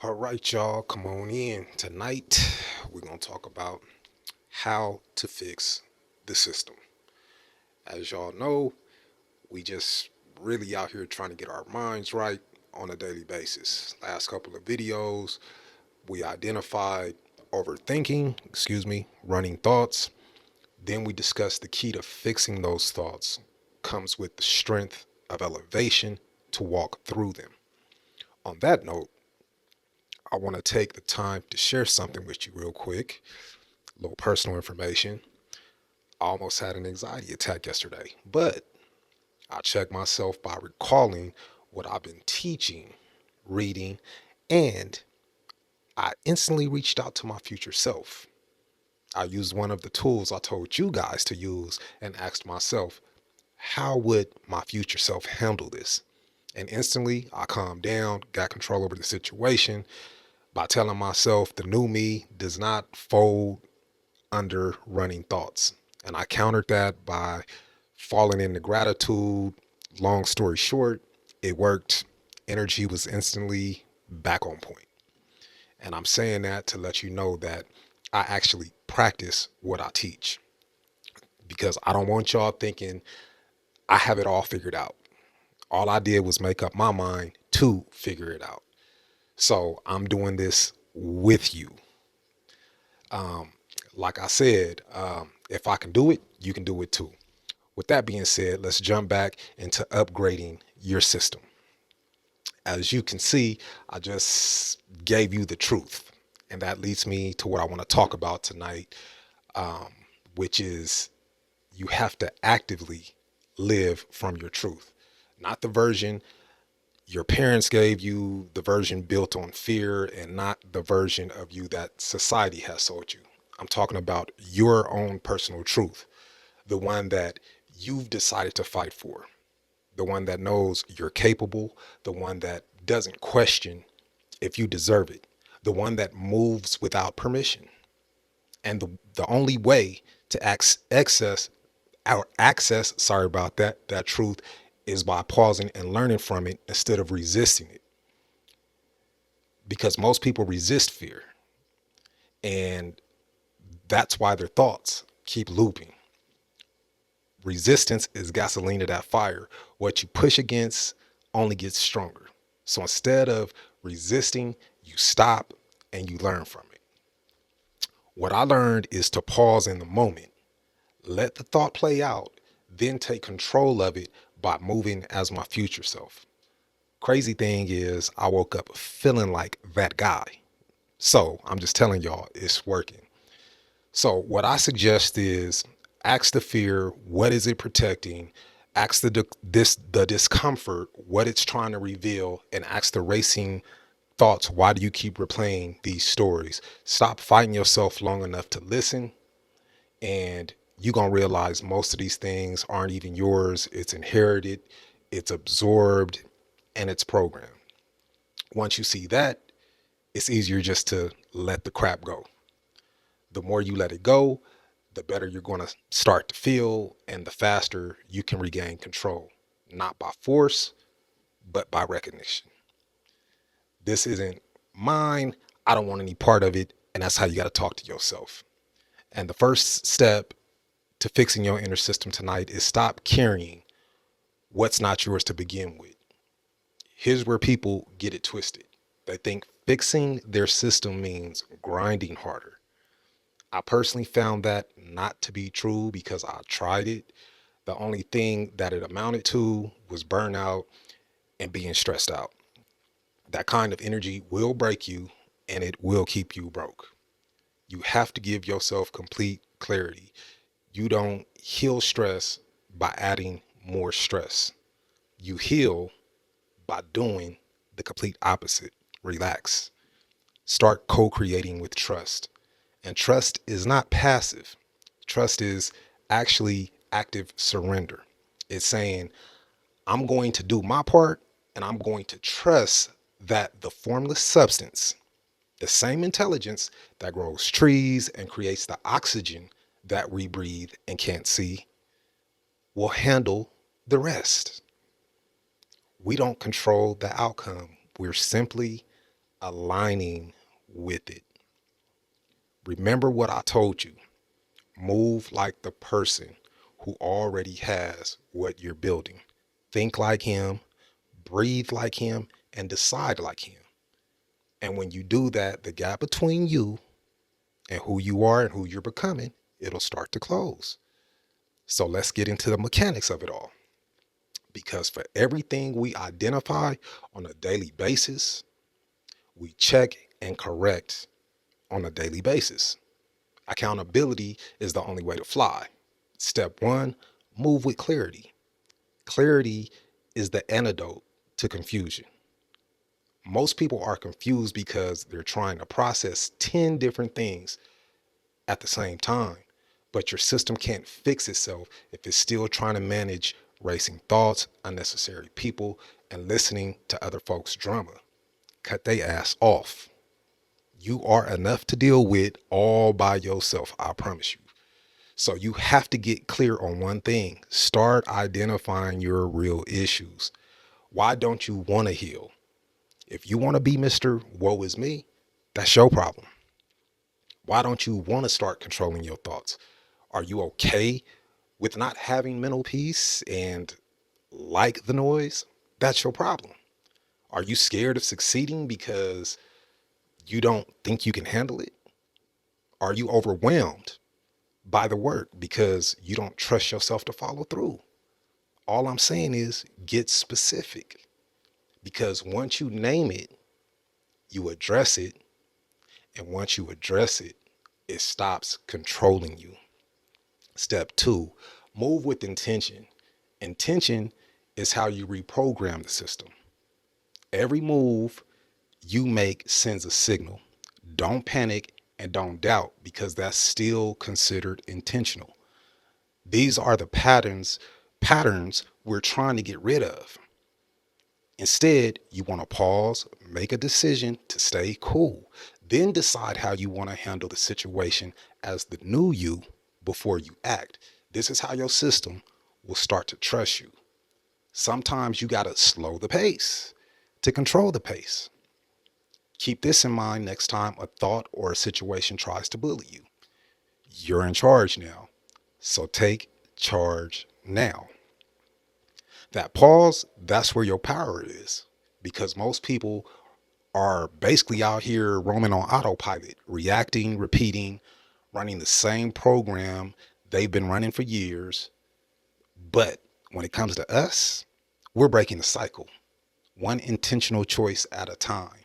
All right, y'all, come on in. Tonight, we're going to talk about how to fix the system. As y'all know, we just really out here trying to get our minds right on a daily basis. Last couple of videos, we identified running thoughts. Then we discussed the key to fixing those thoughts comes with the strength of elevation to walk through them. On that note, I want to take the time to share something with you real quick, a little personal information. I almost had an anxiety attack yesterday, but I checked myself by recalling what I've been teaching, reading, and I instantly reached out to my future self. I used one of the tools I told you guys to use and asked myself, how would my future self handle this? And instantly I calmed down, got control over the situation by telling myself the new me does not fold under running thoughts. And I countered that by falling into gratitude. Long story short, it worked. Energy was instantly back on point. And I'm saying that to let you know that I actually practice what I teach because I don't want y'all thinking I have it all figured out. All I did was make up my mind to figure it out. So I'm doing this with you. Like I said, if I can do it, you can do it too. With that being said, let's jump back into upgrading your system. As you can see, I just gave you the truth. And that leads me to what I want to talk about tonight, which is you have to actively live from your truth, not the version your parents gave you, the version built on fear, and not the version of you that society has sold you. I'm talking about your own personal truth, the one that you've decided to fight for, the one that knows you're capable, the one that doesn't question if you deserve it, the one that moves without permission. And the only way to access that truth is by pausing and learning from it instead of resisting it. Because most people resist fear, and that's why their thoughts keep looping. Resistance is gasoline to that fire. What you push against only gets stronger. So instead of resisting, you stop and you learn from it. What I learned is to pause in the moment, let the thought play out, then take control of it by moving as my future self. Crazy thing is, I woke up feeling like that guy. So I'm just telling y'all, it's working. So what I suggest is ask the fear, what is it protecting? Ask the discomfort, what it's trying to reveal, and ask the racing thoughts, why do you keep replaying these stories? Stop fighting yourself long enough to listen, and you're going to realize most of these things aren't even yours. It's inherited, it's absorbed, and it's programmed. Once you see that, it's easier just to let the crap go. The more you let it go, the better you're going to start to feel and the faster you can regain control, not by force, but by recognition. This isn't mine. I don't want any part of it. And that's how you got to talk to yourself. And the first step to fixing your inner system tonight is stop carrying what's not yours to begin with. Here's where people get it twisted. They think fixing their system means grinding harder. I personally found that not to be true because I tried it. The only thing that it amounted to was burnout and being stressed out. That kind of energy will break you and it will keep you broke. You have to give yourself complete clarity. You don't heal stress by adding more stress. You heal by doing the complete opposite. Relax. Start co-creating with trust. And trust is not passive. Trust is actually active surrender. It's saying, I'm going to do my part and I'm going to trust that the formless substance, the same intelligence that grows trees and creates the oxygen that we breathe and can't see, will handle the rest. We don't control the outcome. We're simply aligning with it. Remember what I told you. Move like the person who already has what you're building. Think like him, breathe like him, and decide like him. And when you do that, the gap between you and who you are and who you're becoming, it'll start to close. So let's get into the mechanics of it all. Because for everything we identify on a daily basis, we check and correct on a daily basis. Accountability is the only way to fly. Step one, move with clarity. Clarity is the antidote to confusion. Most people are confused because they're trying to process 10 different things at the same time, but your system can't fix itself if it's still trying to manage racing thoughts, unnecessary people, and listening to other folks' drama. Cut they ass off. You are enough to deal with all by yourself, I promise you. So you have to get clear on one thing. Start identifying your real issues. Why don't you want to heal? If you want to be Mr. Woe is me, that's your problem. Why don't you want to start controlling your thoughts? Are you okay with not having mental peace and like the noise? That's your problem. Are you scared of succeeding because you don't think you can handle it? Are you overwhelmed by the work because you don't trust yourself to follow through? All I'm saying is get specific, because once you name it, you address it. And once you address it, it stops controlling you. Step two, move with intention. Intention is how you reprogram the system. Every move you make sends a signal. Don't panic and don't doubt, because that's still considered intentional. These are the patterns we're trying to get rid of. Instead, you want to pause, make a decision to stay cool, then decide how you want to handle the situation as the new you before you act. This is how your system will start to trust you. Sometimes you got to slow the pace to control the pace. Keep this in mind next time a thought or a situation tries to bully you. You're in charge now, so take charge now. That pause, that's where your power is, because most people are basically out here roaming on autopilot, reacting, repeating, running the same program they've been running for years. But when it comes to us, we're breaking the cycle, one intentional choice at a time.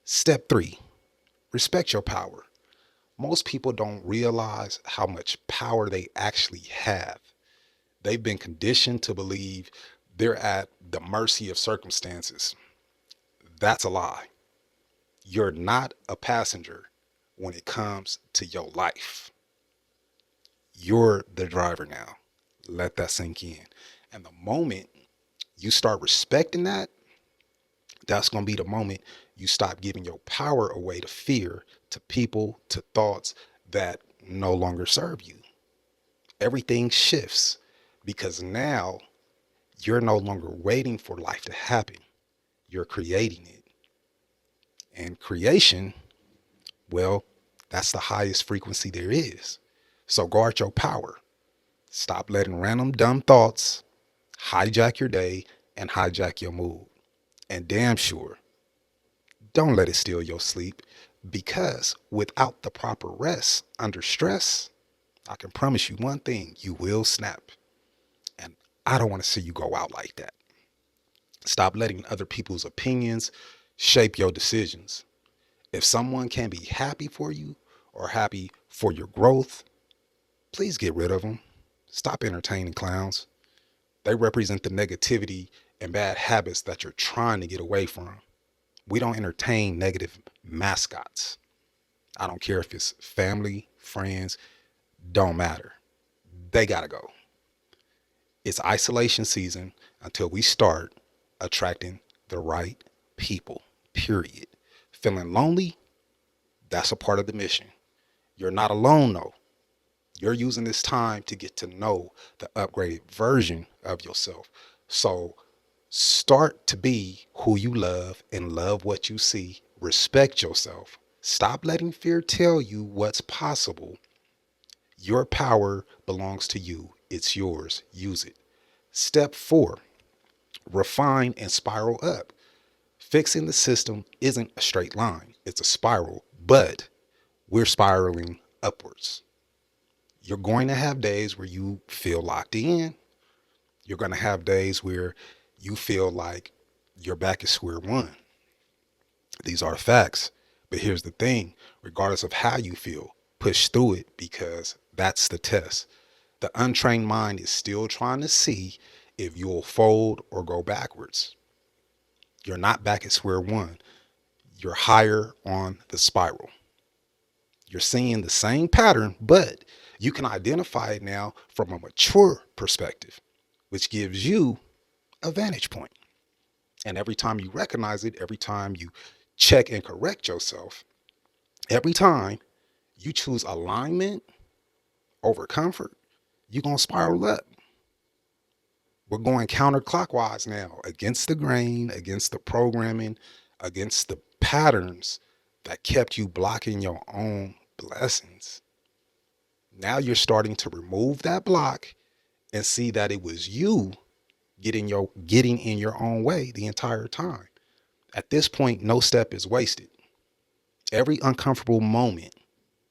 Step three, respect your power. Most people don't realize how much power they actually have. They've been conditioned to believe they're at the mercy of circumstances. That's a lie. You're not a passenger when it comes to your life. You're the driver now. Let that sink in. And the moment you start respecting that, that's going to be the moment you stop giving your power away to fear, to people, to thoughts that no longer serve you. Everything shifts, because now you're no longer waiting for life to happen. You're creating it. And creation, well, that's the highest frequency there is. So guard your power. Stop letting random dumb thoughts hijack your day and hijack your mood. And damn sure, don't let it steal your sleep, because without the proper rest under stress, I can promise you one thing, you will snap. And I don't want to see you go out like that. Stop letting other people's opinions shape your decisions. If someone can be happy for you or happy for your growth, please get rid of them. Stop entertaining clowns. They represent the negativity and bad habits that you're trying to get away from. We don't entertain negative mascots. I don't care if it's family, friends, don't matter. They gotta go. It's isolation season until we start attracting the right people, period. Feeling lonely? That's a part of the mission. You're not alone though. You're using this time to get to know the upgraded version of yourself. So Start to be who you love and love what you see. Respect yourself. Stop letting fear tell you what's possible. Your power belongs to you. It's yours. Use it. Step 4, refine and spiral up. Fixing the system isn't a straight line, it's a spiral, but we're spiraling upwards. You're going to have days where you feel locked in. You're going to have days where you feel like you're back at square one. These are the facts. But here's the thing, regardless of how you feel, push through it, because that's the test. The untrained mind is still trying to see if you'll fold or go backwards. You're not back at square one. You're higher on the spiral. You're seeing the same pattern, but you can identify it now from a mature perspective, which gives you a vantage point. And every time you recognize it, every time you check and correct yourself, every time you choose alignment over comfort, you're going to spiral up. We're going counterclockwise now, against the grain, against the programming, against the patterns that kept you blocking your own blessings. Now you're starting to remove that block and see that it was you getting in your own way the entire time. At this point, no step is wasted. Every uncomfortable moment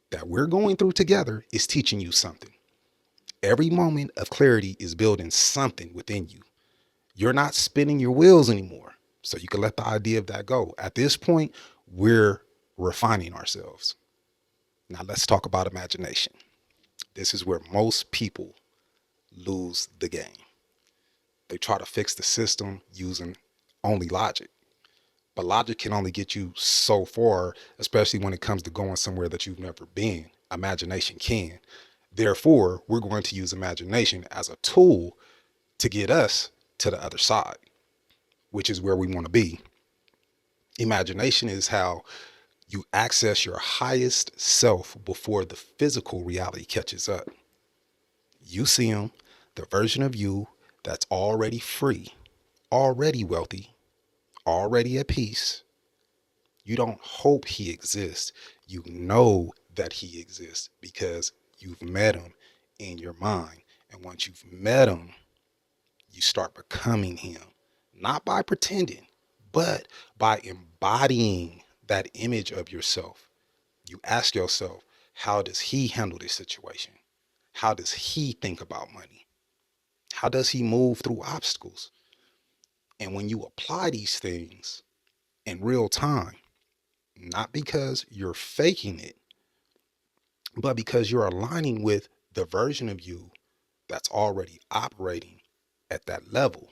that we're going through together is teaching you something. Every moment of clarity is building something within you. You're not spinning your wheels anymore, so you can let the idea of that go. At this point, we're refining ourselves. Now let's talk about imagination. This is where most people lose the game. They try to fix the system using only logic. But logic can only get you so far, especially when it comes to going somewhere that you've never been. Imagination can. Therefore, we're going to use imagination as a tool to get us to the other side, which is where we want to be. Imagination is how you access your highest self before the physical reality catches up. You see him, the version of you that's already free, already wealthy, already at peace. You don't hope he exists. You know that he exists because you've met him in your mind. And once you've met him, you start becoming him, not by pretending, but by embodying that image of yourself. You ask yourself, how does he handle this situation? How does he think about money? How does he move through obstacles? And when you apply these things in real time, not because you're faking it, but because you're aligning with the version of you that's already operating at that level.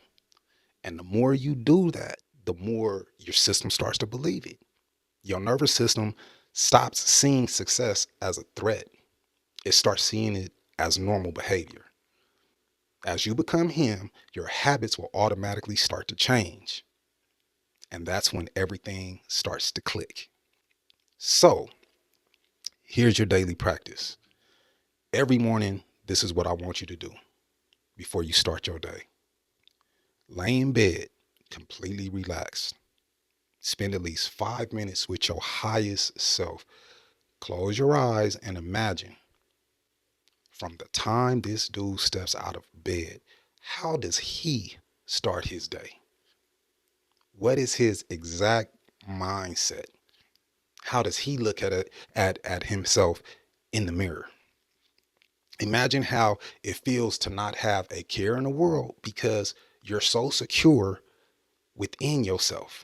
And the more you do that, the more your system starts to believe it. Your nervous system stops seeing success as a threat. It starts seeing it as normal behavior. As you become him, your habits will automatically start to change. And that's when everything starts to click. So here's your daily practice. Every morning, this is what I want you to do before you start your day. Lay in bed, completely relaxed. Spend at least 5 minutes with your highest self. Close your eyes and imagine, from the time this dude steps out of bed, how does he start his day? What is his exact mindset? How does he look at himself in the mirror? Imagine how it feels to not have a care in the world because you're so secure within yourself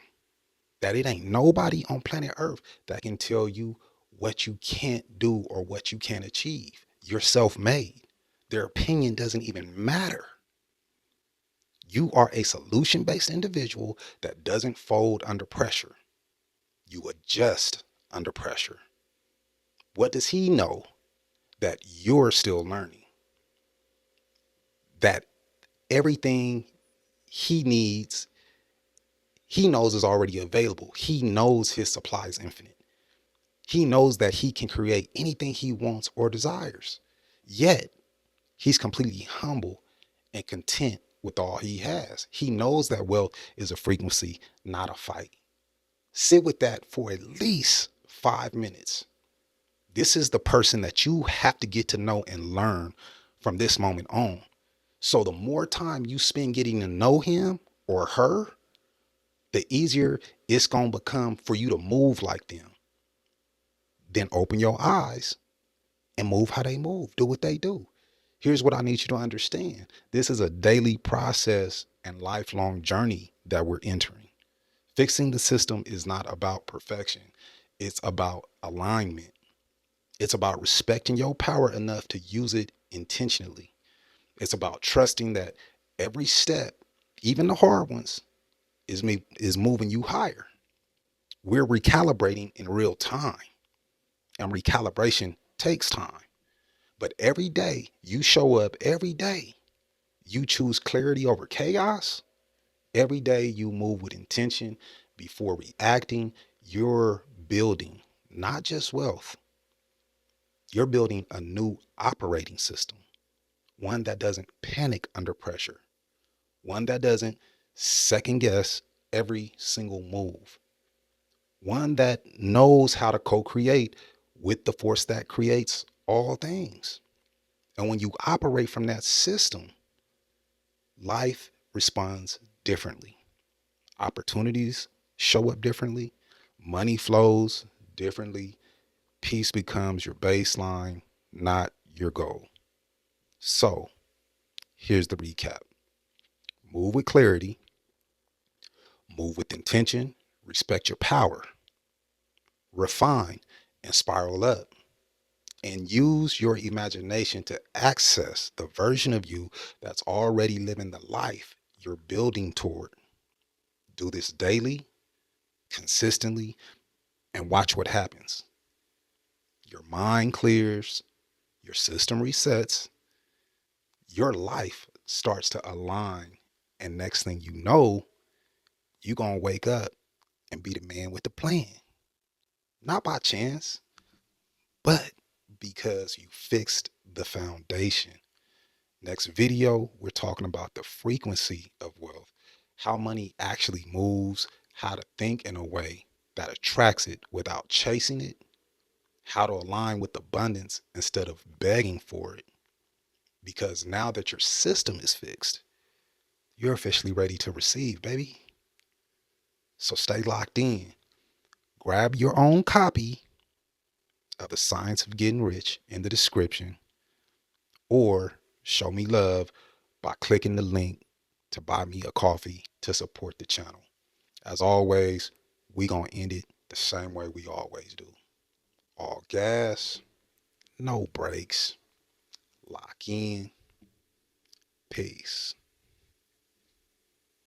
that it ain't nobody on planet Earth that can tell you what you can't do or what you can't achieve. You're self-made. Their opinion doesn't even matter. You are a solution-based individual that doesn't fold under pressure. You adjust under pressure. What does he know that you're still learning? That everything he needs, he knows is already available. He knows his supply is infinite. He knows that he can create anything he wants or desires. Yet, he's completely humble and content with all he has. He knows that wealth is a frequency, not a fight. Sit with that for at least 5 minutes. This is the person that you have to get to know and learn from this moment on. So the more time you spend getting to know him or her, the easier it's going to become for you to move like them. Then open your eyes and move how they move. Do what they do. Here's what I need you to understand. This is a daily process and lifelong journey that we're entering. Fixing the system is not about perfection. It's about alignment. It's about respecting your power enough to use it intentionally. It's about trusting that every step, even the hard ones, is moving you higher. We're recalibrating in real time, and recalibration takes time. But every day you show up, every day you choose clarity over chaos, every day you move with intention before reacting, you're building not just wealth, you're building a new operating system, one that doesn't panic under pressure, one that doesn't second guess every single move, one that knows how to co-create with the force that creates all things. And when you operate from that system, life responds differently. Opportunities show up differently. Money flows differently. Peace becomes your baseline, not your goal. So here's the recap. Move with clarity, move with intention, respect your power, refine and spiral up, and use your imagination to access the version of you that's already living the life you're building toward. Do this daily, consistently, and watch what happens. Your mind clears, your system resets, your life starts to align, and next thing you know, you're going to wake up and be the man with the plan. Not by chance, but because you fixed the foundation. Next video, we're talking about the frequency of wealth, how money actually moves, how to think in a way that attracts it without chasing it, how to align with abundance instead of begging for it. Because now that your system is fixed, you're officially ready to receive, baby. So stay locked in. Grab your own copy of The Science of Getting Rich in the description, or show me love by clicking the link to buy me a coffee to support the channel. As always, we gonna end it the same way we always do. All gas, no brakes. Lock in. Peace.